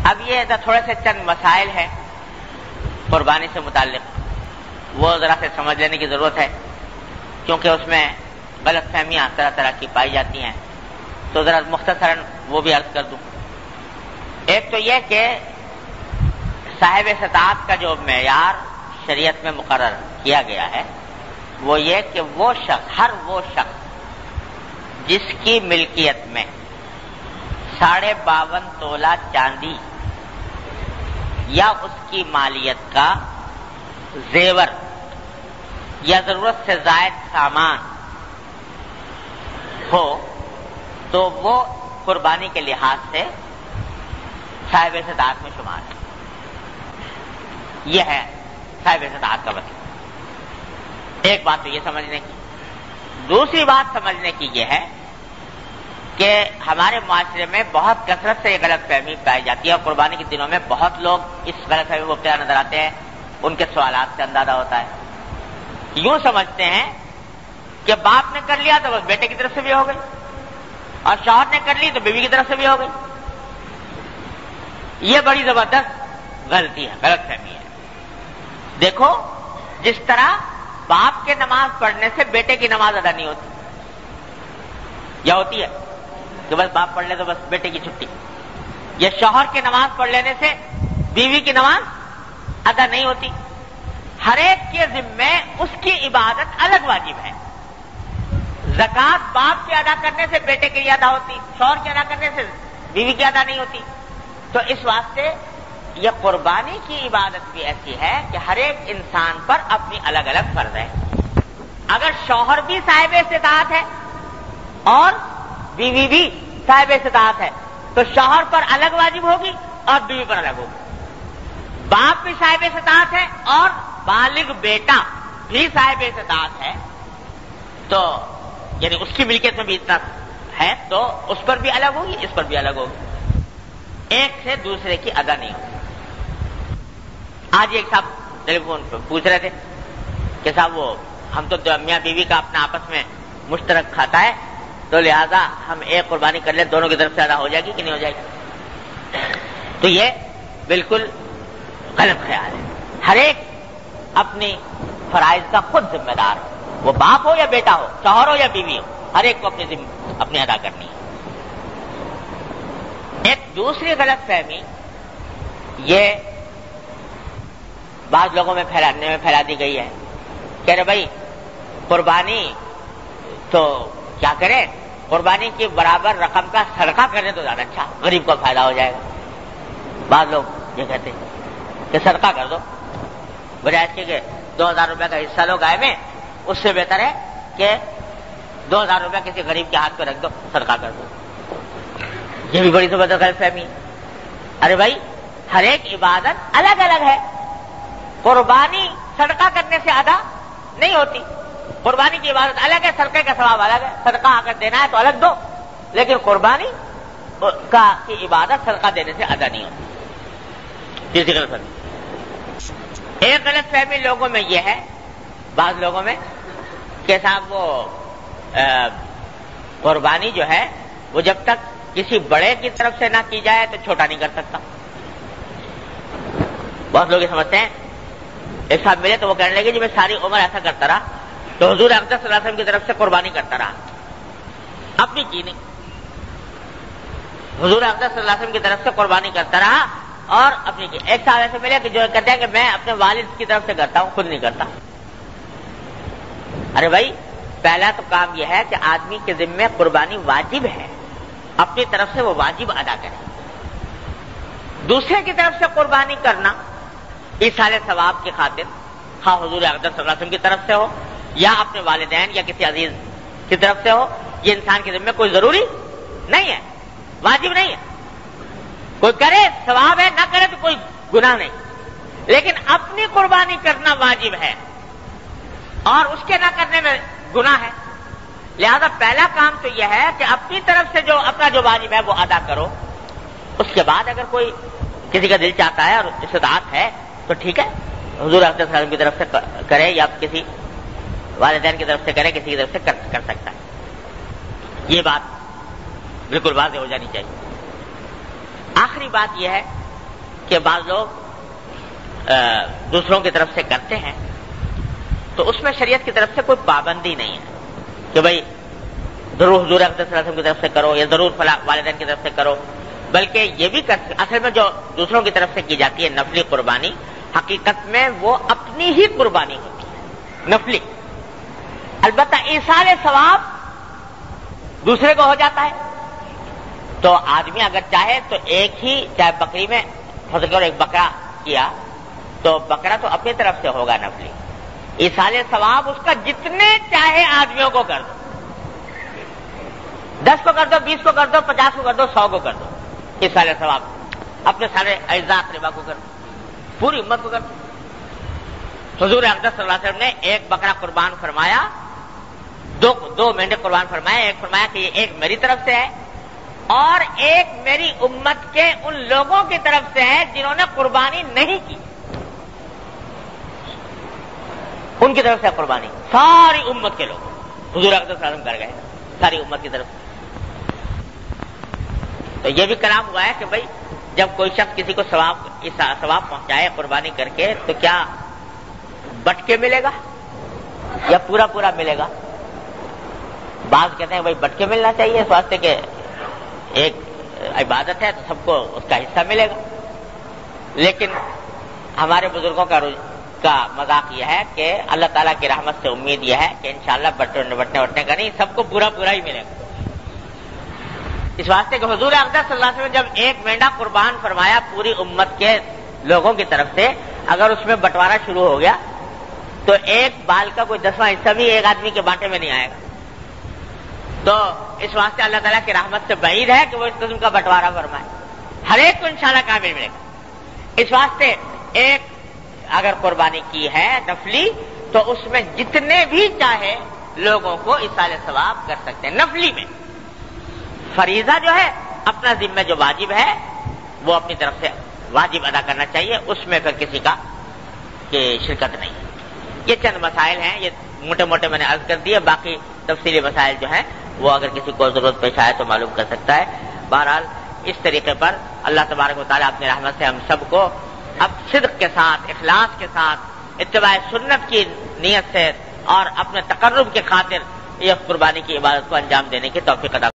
اب یہ تھوڑے سے چند مسائل ہیں قربانی سے متعلق، وہ ذرا سے سمجھ لینے کی ضرورت ہے، کیونکہ اس میں غلط فہمیاں طرح طرح کی پائی جاتی ہیں، تو ذرا مختصراً وہ بھی عرض کر دوں۔ ایک تو یہ کہ صاحب استطاعت کا جو معیار شریعت میں مقرر کیا گیا ہے وہ یہ کہ وہ شخص جس کی ملکیت میں 52.5 تولہ چاندی یا اس کی مالیت کا زیور یا ضرورت سے زائد سامان ہو تو وہ قربانی کے لحاظ سے صاحب استطاعت میں شمار ہے۔ یہ ہے صاحب استطاعت کا مسئلہ۔ ایک بات تو یہ سمجھنے کی، دوسری بات سمجھنے کی یہ ہے کہ ہمارے معاشرے میں بہت کثرت سے یہ غلط فہمی پائی جاتی ہے، اور قربانی کے دنوں میں بہت لوگ اس غلط فہمی میں مبتلا نظر آتے ہیں۔ ان کے سوالات سے اندازہ ہوتا ہے، یوں سمجھتے ہیں کہ باپ نے کر لیا تو بس بیٹے کی طرف سے بھی ہو گئی، اور شوہر نے کر لی تو بیوی کی طرف سے بھی ہو گئی۔ یہ بڑی زبردست غلطی ہے، غلط فہمی ہے۔ دیکھو، جس طرح باپ کے نماز پڑھنے سے بیٹے کی نماز ادا نہیں ہوتی، یا ہوتی ہے کہ بس باپ پڑھ لے تو بس بیٹے کی چھٹی، یا شوہر کی نماز پڑھ لینے سے بیوی کی نماز ادا نہیں ہوتی۔ ہر ایک کے ذمے اس کی عبادت الگ واجب ہے۔ زکوٰۃ باپ کے ادا کرنے سے بیٹے کے لیے ادا ہوتی، شوہر کے ادا کرنے سے بیوی کی ادا نہیں ہوتی۔ تو اس واسطے یہ قربانی کی عبادت بھی ایسی ہے کہ ہر ایک انسان پر اپنی الگ الگ فرض ہے۔ اگر شوہر بھی صاحب استطاعت ہے اور بیوی بھی صاحب استطاعت ہے تو شوہر پر الگ واجب ہوگی اور بیوی پر الگ ہوگی۔ باپ بھی صاحب استطاعت ہے اور بالغ بیٹا بھی صاحب استطاعت ہے، تو یعنی اس کی ملکیت میں بھی اتنا ہے تو اس پر بھی الگ ہوگی، اس پر بھی الگ ہوگی، ایک سے دوسرے کی ادا نہیں ہوگی۔ آج ایک صاحب ٹیلی فون پہ پوچھ رہے تھے کہ صاحب وہ ہم تو میاں بیوی کا اپنا آپس میں مشترک کھاتا ہے، تو لہذا ہم ایک قربانی کر لیں، دونوں کی طرف سے ادا ہو جائے گی کہ نہیں ہو جائے گی؟ تو یہ بالکل غلط خیال ہے۔ ہر ایک اپنی فرائض کا خود ذمہ دار ہے، وہ باپ ہو یا بیٹا ہو، شوہر ہو یا بیوی ہو، ہر ایک کو اپنی ادا کرنی ہے۔ ایک دوسری غلط فہمی یہ بعض لوگوں میں پھیلا دی گئی ہے، کہہ رہے بھائی قربانی تو کیا کریں، قربانی کے برابر رقم کا صدقہ کرنے تو زیادہ اچھا، غریب کو فائدہ ہو جائے گا۔ بعض لوگ یہ کہتے ہیں کہ صدقہ کر دو، بجائے اس کے کہ 2000 روپے کا حصہ لو گائے میں، اس سے بہتر ہے کہ 2000 روپے کسی غریب کے ہاتھ پہ رکھ دو، صدقہ کر دو۔ یہ بھی بڑی زبردست غلط فہمی ہے۔ ارے بھائی ہر ایک عبادت الگ الگ ہے، قربانی صدقہ کرنے سے ادا نہیں ہوتی۔ قربانی کی عبادت الگ ہے، صدقے کا ثواب الگ ہے۔ صدقہ اگر دینا ہے تو الگ دو، لیکن قربانی کی عبادت صدقہ دینے سے ادا نہیں ہوتی۔ تیسری غلط فہمی، ایک غلط فہمی لوگوں میں یہ ہے، بعض لوگوں میں، کہ صاحب وہ قربانی جو ہے وہ جب تک کسی بڑے کی طرف سے نہ کی جائے تو چھوٹا نہیں کر سکتا۔ بہت لوگ یہ سمجھتے ہیں، ایک صاحب ملے تو وہ کہنے لگے جی میں ساری عمر ایسا کرتا رہا تو حضور اقدس صلی اللہ علیہ وسلم کی طرف سے قربانی کرتا رہا، اپنی کی نہیں، حضور اقدس صلی اللہ علیہ وسلم کی طرف سے قربانی کرتا رہا اور اپنی کی۔ ایک صاحب ایسے ملے کہ جو کہتے ہیں کہ میں اپنے والد کی طرف سے کرتا ہوں، خود نہیں کرتا۔ ارے بھائی پہلا تو کام یہ ہے کہ آدمی کے ذمے قربانی واجب ہے، اپنی طرف سے وہ واجب ادا کرے۔ دوسرے کی طرف سے قربانی کرنا ایصال ثواب کی خاطر، خواہ حضور اقدس صلی اللہ علیہ وسلم کی طرف سے ہو یا اپنے والدین یا کسی عزیز کی طرف سے ہو، یہ انسان کے ذمے کوئی ضروری نہیں ہے، واجب نہیں ہے۔ کوئی کرے ثواب ہے، نہ کرے تو کوئی گناہ نہیں، لیکن اپنی قربانی کرنا واجب ہے اور اس کے نہ کرنے میں گناہ ہے۔ لہذا پہلا کام تو یہ ہے کہ اپنی طرف سے جو اپنا جو واجب ہے وہ ادا کرو، اس کے بعد اگر کوئی کسی کا دل چاہتا ہے اور استطاعت ہے تو ٹھیک ہے، حضور اقدس صلی اللہ علیہ وسلم کی طرف سے کرے یا کسی والدین کی طرف سے کرے، کسی کی طرف سے کر سکتا ہے۔ یہ بات بالکل واضح ہو جانی چاہیے۔ آخری بات یہ ہے کہ بعض لوگ دوسروں کی طرف سے کرتے ہیں، تو اس میں شریعت کی طرف سے کوئی پابندی نہیں ہے کہ بھئی ضرور حضور اقدس صلی اللہ علیہ وسلم کی طرف سے کرو یا ضرور فلاں والدین کی طرف سے کرو، بلکہ یہ بھی اصل میں جو دوسروں کی طرف سے کی جاتی ہے نفلی قربانی، حقیقت میں وہ اپنی ہی قربانی ہوتی ہے نفلی. البتہ ایصال ثواب دوسرے کو ہو جاتا ہے. تو آدمی اگر چاہے تو ایک ہی چاہے بکری میں ایک بکرا کیا تو بکرا تو اپنی طرف سے ہوگا نفلی. ایصال ثواب اس کا جتنے چاہے آدمیوں کو کر دو، 10 کو کر دو، 20 کو کر دو، 50 کو کر دو، 100 کو کر دو. ایصال ثواب اپنے سارے اعزاء اقربا کو کر دو، پوری امت کو کر دو. حضور اقدس صلی اللہ علیہ وسلم نے ایک بکرا قربان فرمایا، دو مینڈے قربان فرمایا. ایک فرمایا کہ یہ ایک میری طرف سے ہے اور ایک میری امت کے ان لوگوں کی طرف سے ہے جنہوں نے قربانی نہیں کی، ان کی طرف سے قربانی ساری امت کے لوگ حضور اقدس صلی اللہ علیہ وسلم کر گئے، ساری امت کی طرف سے. تو یہ بھی کلام ہوا ہے کہ بھائی جب کوئی شخص کسی کو ثواب پہنچائے قربانی کر کے تو کیا بٹ کے ملے گا یا پورا پورا ملے گا؟ بعض کہتے ہیں بھائی بٹ کے ملنا چاہیے، اس واسطے کہ ایک عبادت ہے تو سب کو اس کا حصہ ملے گا. لیکن ہمارے بزرگوں کا مذاق یہ ہے کہ اللہ تعالیٰ کی رحمت سے امید یہ ہے کہ انشاءاللہ بٹنے کا نہیں، سب کو پورا پورا ہی ملے گا. اس واسطے کہ حضور اقدس صلی اللہ علیہ وسلم جب ایک مینڈا قربان فرمایا پوری امت کے لوگوں کی طرف سے، اگر اس میں بٹوارا شروع ہو گیا تو ایک بال کا کوئی 10واں حصہ بھی ایک آدمی کے بانٹے میں نہیں آئے گا. تو اس واسطے اللہ تعالیٰ کی رحمت سے بعید ہے کہ وہ اس قسم کا بٹوارا فرمائے، ہر ایک کو انشاءاللہ کامل ملے گا. اس واسطے ایک اگر قربانی کی ہے نفلی تو اس میں جتنے بھی چاہے لوگوں کو ایصال ثواب کر سکتے ہیں. نفلی میں فریضہ جو ہے اپنا ذمہ جو واجب ہے وہ اپنی طرف سے واجب ادا کرنا چاہیے، اس میں پھر کسی کا شرکت نہیں. یہ چند مسائل ہیں، یہ موٹے موٹے میں نے عرض کر دیے، باقی تفصیلی مسائل جو ہیں وہ اگر کسی کو ضرورت پیش آئے تو معلوم کر سکتا ہے. بہرحال اس طریقے پر اللہ تبارک و تعالیٰ اپنی رحمت سے ہم سب کو اب صدق کے ساتھ، اخلاص کے ساتھ، اتباع سنت کی نیت سے اور اپنے تقرب کے خاطر یہ قربانی کی عبادت کو انجام دینے کی توفیق عطا